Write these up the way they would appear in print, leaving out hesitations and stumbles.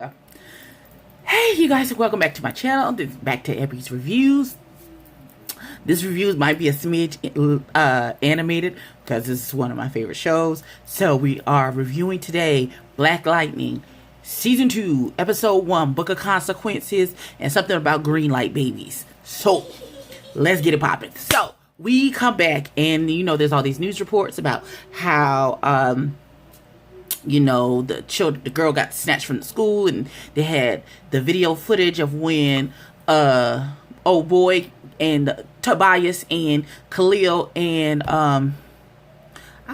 Hey, you guys, welcome back to my channel. This is back to Ebbie's Reviews. This review might be a smidge animated because this is one of my favorite shows. So we are reviewing today Black Lightning, Season 2, Episode 1, Book of Consequences, and something about green light babies. So, let's get it popping. So, we come back and, there's all these news reports about how, the girl got snatched from the school, and they had the video footage of when old boy and Tobias and Khalil and I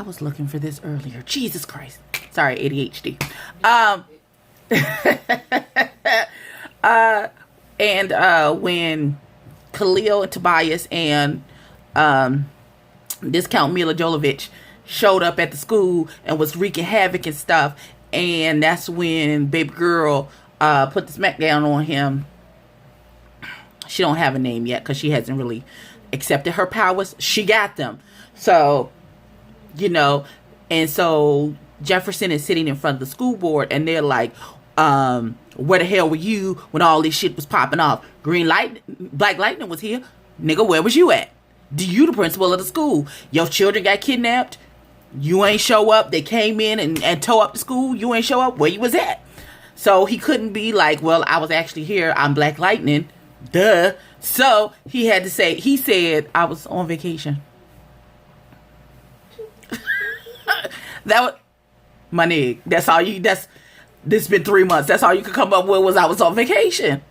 was looking for this earlier. Jesus Christ. Sorry, ADHD. When Khalil and Tobias and Discount Mila Jovovich showed up at the school and was wreaking havoc and stuff, and that's when baby girl put the smackdown on him. She don't have a name yet because she hasn't really accepted her powers. She got them. So, and so Jefferson is sitting in front of the school board, and they're like, where the hell were you when all this shit was popping off? Black Lightning was here. Nigga, where was you at? You the principal of the school. Your children got kidnapped. You ain't show up. They came in and tore up the school. You ain't show up. Where you was at? So he couldn't be like, well, I was actually here. I'm Black Lightning. Duh. So he had to say, he said, I was on vacation. That was, my nigga, this been 3 months. That's all you could come up with was I was on vacation.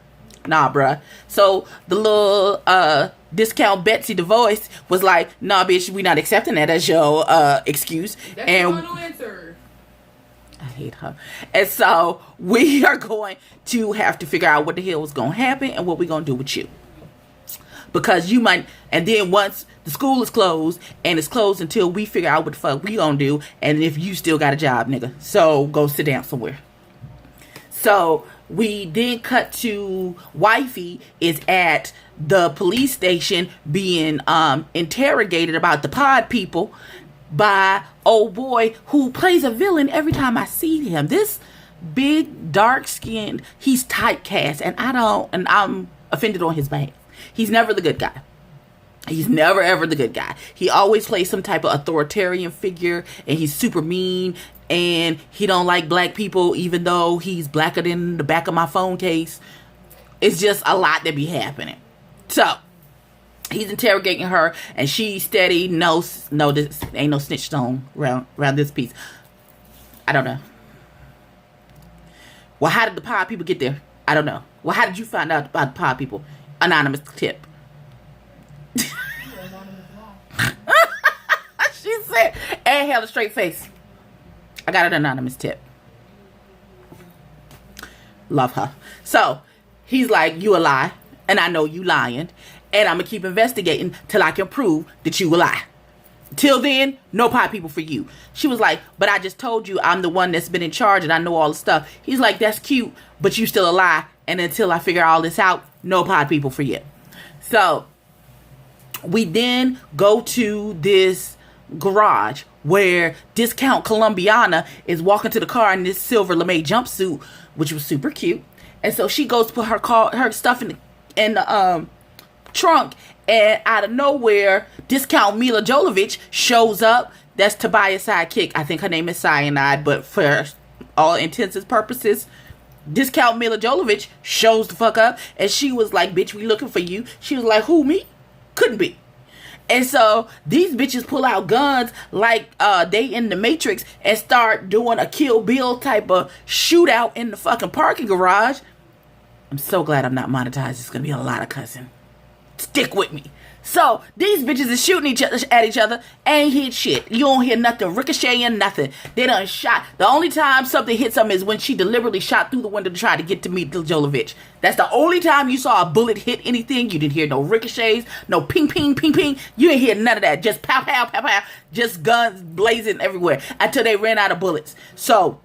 Nah, bruh. So the little discount Betsy DeVoice was like, nah, bitch, we not accepting that as your excuse. That's and the final answer. I hate her. And so we are going to have to figure out what the hell was going to happen and what we're going to do with you. Because you might, and then once the school is closed, and it's closed until we figure out what the fuck we going to do, and if you still got a job, nigga. So go sit down somewhere. So we then cut to Wifey is at the police station being interrogated about the pod people by old boy who plays a villain every time I see him. This big, dark-skinned, he's typecast, and I'm offended on his behalf. He's never the good guy. He's never ever the good guy. He always plays some type of authoritarian figure, and he's super mean, and he don't like black people, even though he's blacker than the back of my phone case. It's just a lot that be happening. So he's interrogating her, and she's steady. No, this ain't no snitch stone around this piece. I don't know. Well, how did the pod people get there? I don't know. Well, how did you find out about the pod people? Anonymous tip. She said, and held a straight face. I got an anonymous tip. Love her. So he's like, you a lie, and I know you lying, and I'm gonna keep investigating till I can prove that you a lie. Till then, no pod people for you. She was like, but I just told you I'm the one that's been in charge and I know all the stuff. He's like, that's cute, but you still a lie, and until I figure all this out, no pod people for you. So we then go to this garage where Discount Columbiana is walking to the car in this silver lame jumpsuit, which was super cute. And so she goes to put her stuff in the trunk, and out of nowhere, Discount Mila Jovovich shows up. That's Tobias' sidekick. I think her name is Cyanide, but for all intents and purposes, Discount Mila Jovovich shows the fuck up, and she was like, bitch, we looking for you. She was like, who, me? Couldn't be. And so these bitches pull out guns like they in the Matrix and start doing a Kill Bill type of shootout in the fucking parking garage. I'm so glad I'm not monetized. It's going to be a lot of cussing. Stick with me. So these bitches is shooting at each other. Ain't hit shit. You don't hear nothing ricocheting, nothing. They done shot. The only time something hits them is when she deliberately shot through the window to try to get to meet Jovovich. That's the only time you saw a bullet hit anything. You didn't hear no ricochets, no ping, ping, ping, ping. You didn't hear none of that. Just pow, pow, pow, pow. Just guns blazing everywhere until they ran out of bullets. So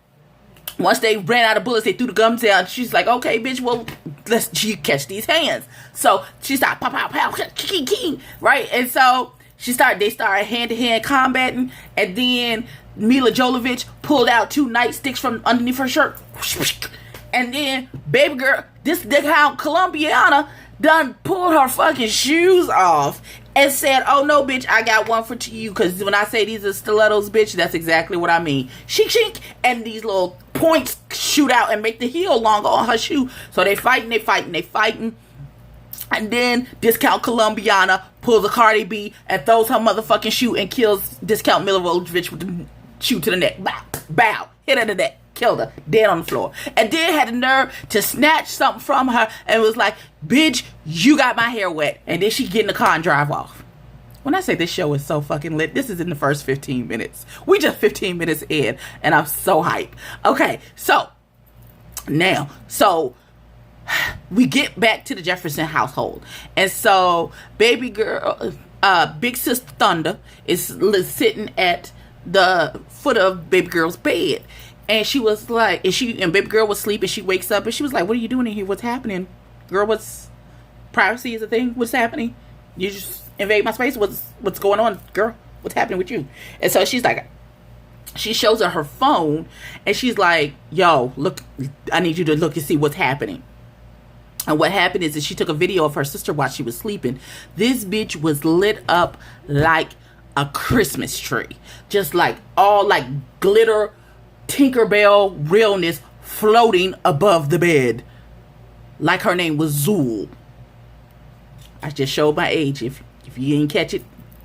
once they ran out of bullets, they threw the guns down. She's like, okay, bitch, well, let's catch these hands. So she started pow, pow, pow, king, king, right? And so they started hand-to-hand combating, and then Mila Jovovich pulled out 2 nightsticks from underneath her shirt And then, baby girl, this dick how Colombiana done pulled her fucking shoes off and said, oh no, bitch, I got one for you. Because when I say these are stilettos, bitch, that's exactly what I mean. Shink, shink. And these little points shoot out and make the heel longer on her shoe. So they fighting. And then Discount Colombiana pulls a Cardi B and throws her motherfucking shoe and kills Discount Milovich with the shoe to the neck. Bow, bow, hit her in the neck. Killed her, dead on the floor. And then had the nerve to snatch something from her and was like, bitch, you got my hair wet. And then she get in the car and drive off. When I say this show is so fucking lit, this is in the first 15 minutes. We just 15 minutes in and I'm so hyped. Okay, so we get back to the Jefferson household. And so baby girl, big sis Thunder is sitting at the foot of baby girl's bed. And she was like, and baby girl was asleep, and she wakes up and she was like, what are you doing in here? What's happening? Girl, what's privacy is a thing? What's happening? You just invade my space? What's going on, girl? What's happening with you? And so she's like, she shows her phone and she's like, yo, look, I need you to look and see what's happening. And what happened is that she took a video of her sister while she was sleeping. This bitch was lit up like a Christmas tree. Just like all like glitter, Tinkerbell realness floating above the bed. Like her name was Zool. I just showed my age. If you ain't catch it,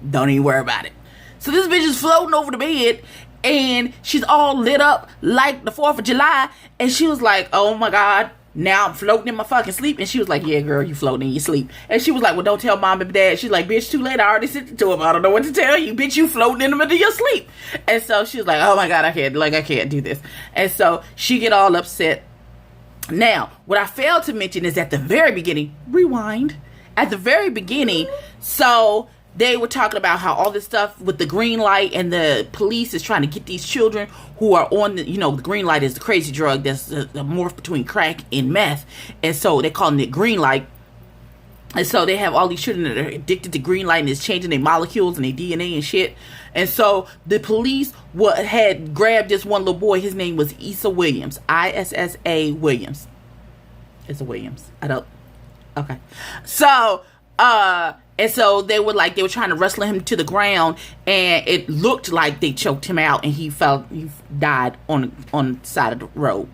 don't even worry about it. So this bitch is floating over the bed and she's all lit up like the 4th of July. And she was like, oh my God, now I'm floating in my fucking sleep. And she was like, yeah, girl, you floating in your sleep. And she was like, well, don't tell mom and dad. She's like, bitch, too late. I already sent it to him. I don't know what to tell you. Bitch, you floating in the middle of your sleep. And so she was like, oh my God, I can't do this. And so she get all upset. Now, what I failed to mention is at the very beginning, rewind. At the very beginning, so they were talking about how all this stuff with the green light and the police is trying to get these children who are on the, the green light is the crazy drug that's the morph between crack and meth. And so they're calling it green light. And so they have all these children that are addicted to green light and it's changing their molecules and their DNA and shit. And so the police had grabbed this one little boy. His name was Issa Williams. Issa Williams. It's a Williams. Okay. So, and so they were trying to wrestle him to the ground and it looked like they choked him out and he died on the side of the road.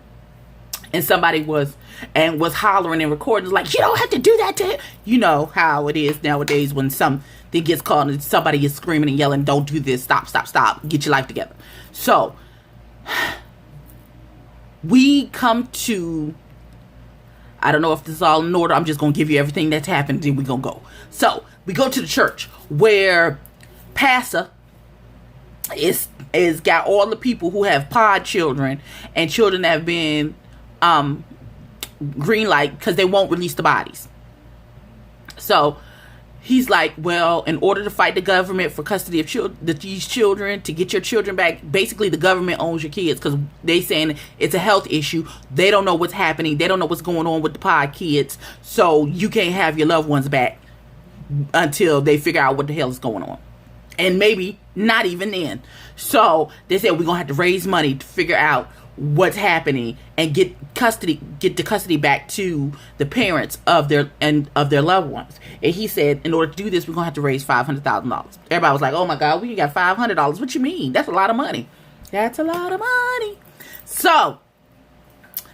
And somebody was hollering and recording like, you don't have to do that to him. You know how it is nowadays when something gets caught and somebody is screaming and yelling, don't do this, stop, get your life together. So we come to, I don't know if this is all in order. I'm just going to give you everything that's happened and we're going to go. So we go to the church where Pastor is got all the people who have pod children and children that have been green light because they won't release the bodies. So he's like, well, in order to fight the government for custody of these children, to get your children back, basically the government owns your kids because they saying it's a health issue. They don't know what's happening. They don't know what's going on with the pod kids. So you can't have your loved ones back until they figure out what the hell is going on. And maybe not even then. So they said we're going to have to raise money to figure out what's happening and get the custody back to the parents of their loved ones. And he said, in order to do this, we're gonna have to raise $500,000. Everybody was like, oh my God, we got $500. What you mean? That's a lot of money. That's a lot of money. So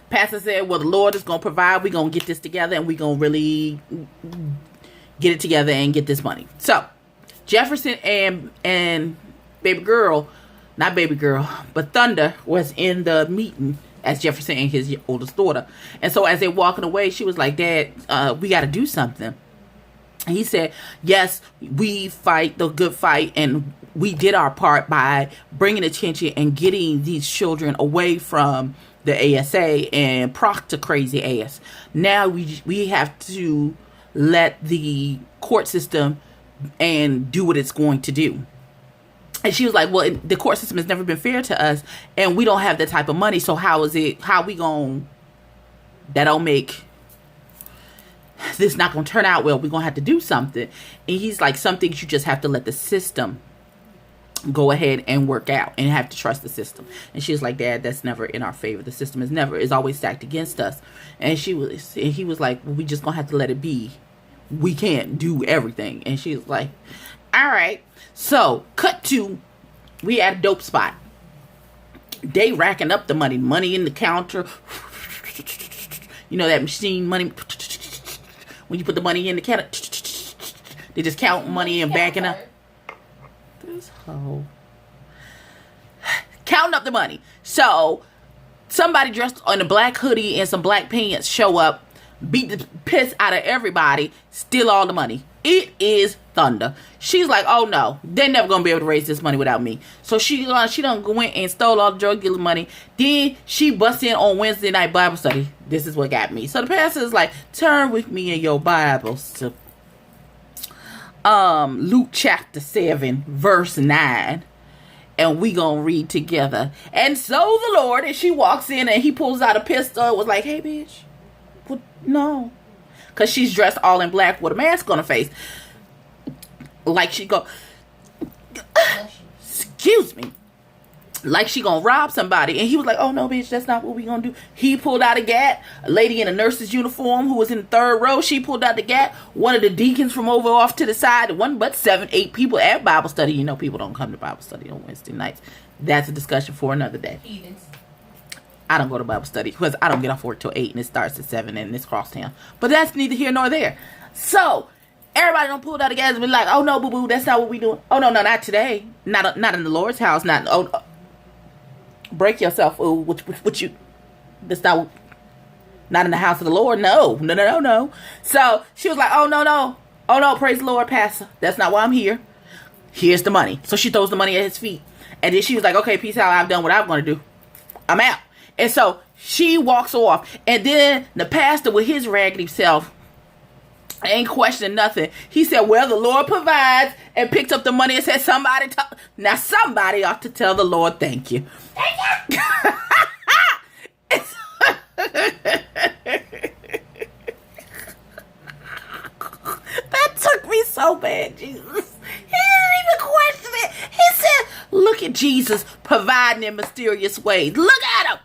Pastor said, well, the Lord is gonna provide. We're gonna get this together and we're gonna really get it together and get this money. So Jefferson and baby girl, not baby girl, but Thunder was in the meeting as Jefferson and his oldest daughter. And so as they're walking away, she was like, Dad, we got to do something. And he said, yes, we fight the good fight. And we did our part by bringing attention and getting these children away from the ASA and Proctor crazy ass. Now we have to let the court system and do what it's going to do. And she was like, well, the court system has never been fair to us and we don't have that type of money. So how we going, that don't make, this not going to turn out well. We're going to have to do something. And he's like, some things you just have to let the system go ahead and work out and have to trust the system. And she was like, Dad, that's never in our favor. The system is always stacked against us. And he was like, well, we just gonna have to let it be. We can't do everything. And she was like, all right. So cut to, we at a dope spot. They racking up the money in the counter. You know that machine money, when you put the money in the counter, they just count money and backing up. This hoe. Counting up the money. So somebody dressed in a black hoodie and some black pants show up, beat the piss out of everybody, steal all the money. It is thunder. She's like, oh no, they're never gonna be able to raise this money without me. So she done go in and stole all the drug dealer money. Then she busts in on Wednesday night Bible study. This is what got me. So the pastor is like, turn with me in your Bibles to Luke chapter 7 verse 9, and we gonna read together. And so the Lord, and she walks in and he pulls out a pistol and was like, hey bitch, what? No, because she's dressed all in black with a mask on her face, like she go excuse me, like she gonna rob somebody. And he was like, oh no bitch, that's not what we gonna do. He pulled out a gat. A lady in a nurse's uniform who was in the third row, she pulled out the gat. One of the deacons from over off to the side, one but 7, 8 people at Bible study. You know, people don't come to Bible study on Wednesday nights. That's a discussion for another day. I don't go to Bible study because I don't get off work till 8 and it starts at 7 and it's crosstown. But that's neither here nor there. So everybody don't pull out the gas and be like, oh no, boo boo, that's not what we doing. Oh no, not today. Not in the Lord's house. Break yourself. Oh, what you? That's not in the house of the Lord. No. So she was like, oh no, praise the Lord, Pastor. That's not why I'm here. Here's the money. So she throws the money at his feet, and then she was like, okay, peace out. I've done what I'm going to do. I'm out. And so she walks off, and then the pastor with his raggedy self ain't questioning nothing. He said, well, the Lord provides, and picked up the money and said, somebody ought to tell the Lord thank you. Thank you. That took me so bad, Jesus. He didn't even question it. He said, look at Jesus providing in mysterious ways. Look at him.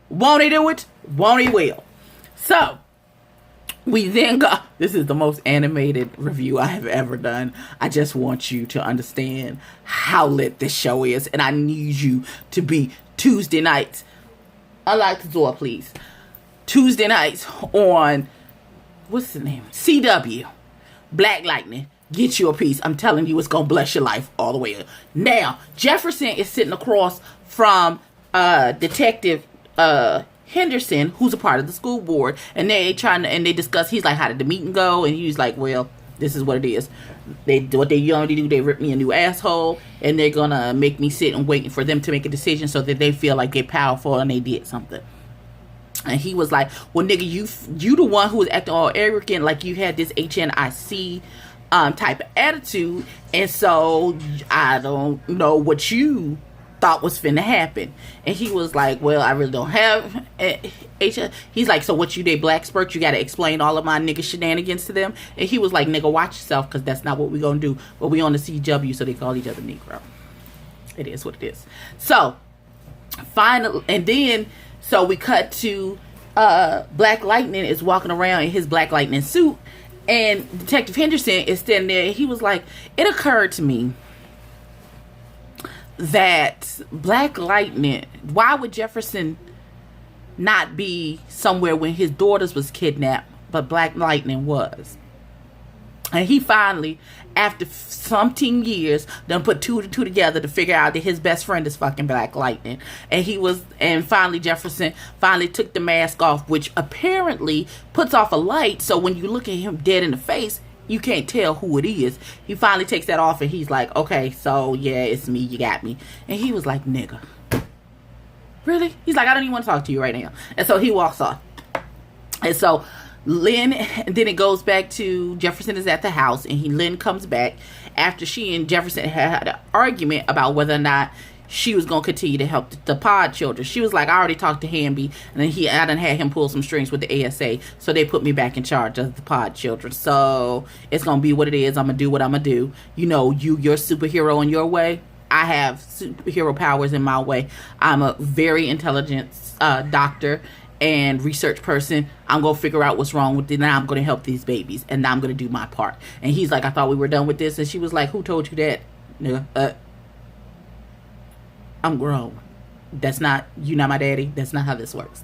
Won't he do it? Won't he will? So we then go. This is the most animated review I have ever done. I just want you to understand how lit this show is. And I need you to be Tuesday nights. Unlock the door, please. Tuesday nights on, what's the name? CW. Black Lightning. Get you a piece. I'm telling you, it's going to bless your life all the way up. Now, Jefferson is sitting across from Detective Henderson, who's a part of the school board, and they discuss. He's like, how did the meeting go? And he's like, well, this is what it is. What they already do, they rip me a new asshole, and they're gonna make me sit and wait for them to make a decision so that they feel like they're powerful and they did something. And he was like, well, nigga, you the one who was acting all arrogant, like you had this HNIC type of attitude, and so I don't know what you thought was finna happen. And he was like, well, I really don't have he's like, so what, you did black spurt, you gotta explain all of my nigga shenanigans to them? And he was like, nigga, watch yourself, because that's not what we gonna do. But we on the CW, so they call each other Negro. It is what it is. So finally, and then so we cut to Black Lightning is walking around in his Black Lightning suit, and Detective Henderson is standing there, and he was like, it occurred to me that Black Lightning, why would Jefferson not be somewhere when his daughters was kidnapped, but Black Lightning was? And he finally, after something years, done put two to two together to figure out that his best friend is fucking Black Lightning. And finally Jefferson finally took the mask off, which apparently puts off a light, so when you look at him dead in the face, you can't tell who it is. He finally takes that off, and he's like, okay, so yeah, it's me, you got me. And he was like, nigga, really? He's like, I don't even want to talk to you right now. And so he walks off. And so Lynn, and then it goes back to Jefferson is at the house, and Lynn comes back after she and Jefferson had an argument about whether or not she was going to continue to help the pod children. She was like, I already talked to Hamby, and then I done had him pull some strings with the ASA, so they put me back in charge of the pod children. So it's going to be what it is. I'm going to do what I'm going to do. You know, your superhero in your way. I have superhero powers in my way. I'm a very intelligent doctor and research person. I'm going to figure out what's wrong with it. Now I'm going to help these babies. And now I'm going to do my part. And he's like, I thought we were done with this. And she was like, who told you that? Nigga, I'm grown. That's not, you not my daddy. That's not how this works.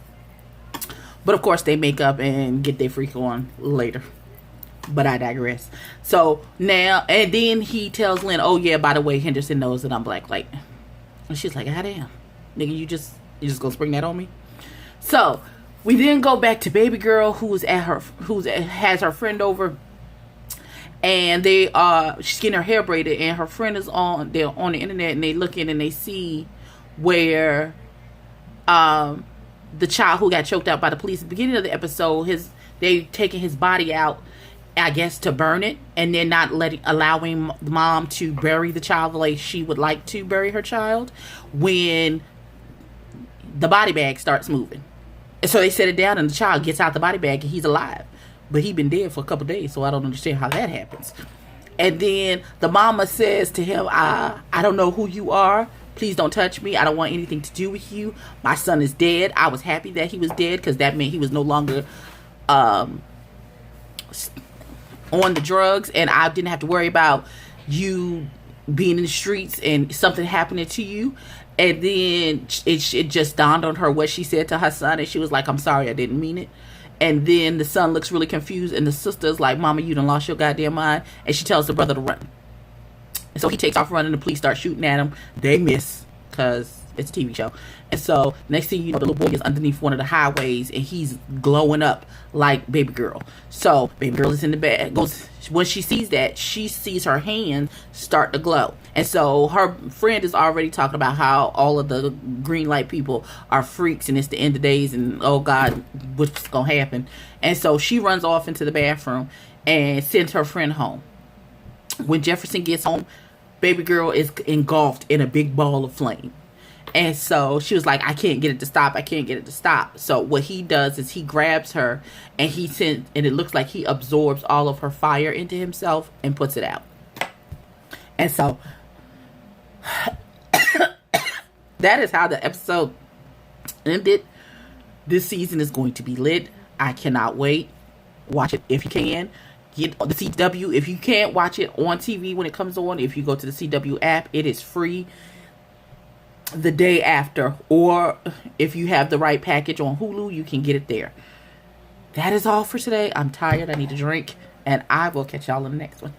But of course they make up and get their freak on later. But I digress. So now, and then he tells Lynn, oh yeah, by the way, Henderson knows that I'm black. Like, and she's like, ah damn. Nigga, you just gonna spring that on me? So we then go back to baby girl who's has her friend over, and she's getting her hair braided, and her friend is on the internet, and they look in and they see where the child who got choked out by the police at the beginning of the episode, they taking his body out, I guess, to burn it, and then not allowing mom to bury the child the way she would like to bury her child, when the body bag starts moving. And so they set it down, and the child gets out the body bag, and he's alive. But he's been dead for a couple days, so I don't understand how that happens. And then the mama says to him, I don't know who you are. Please don't touch me. I don't want anything to do with you. My son is dead. I was happy that he was dead, because that meant he was no longer on the drugs, and I didn't have to worry about you being in the streets and something happening to you. And then it just dawned on her what she said to her son, and she was like, I'm sorry, I didn't mean it. And then the son looks really confused, and the sister's like, Mama, you done lost your goddamn mind. And she tells the brother to run. And so he takes off running. The police start shooting at him. They miss, because it's a TV show. And so next thing you know, the little boy is underneath one of the highways, and he's glowing up like baby girl. So baby girl is in the bed. When she sees that, she sees her hand start to glow. And so her friend is already talking about how all of the green light people are freaks, and it's the end of days, and oh God, what's gonna happen? And so she runs off into the bathroom and sends her friend home. When Jefferson gets home, baby girl is engulfed in a big ball of flame. And so she was like, I can't get it to stop. I can't get it to stop. So what he does is he grabs her, and and it looks like he absorbs all of her fire into himself and puts it out. And so that is how the episode ended. This season is going to be lit. I cannot wait. Watch it if you can. Get the CW. If you can't watch it on TV when it comes on, if you go to the CW app, it is free the day after. Or if you have the right package on Hulu, you can get it there. That is all for today. I'm tired. I need a drink. And I will catch y'all in the next one.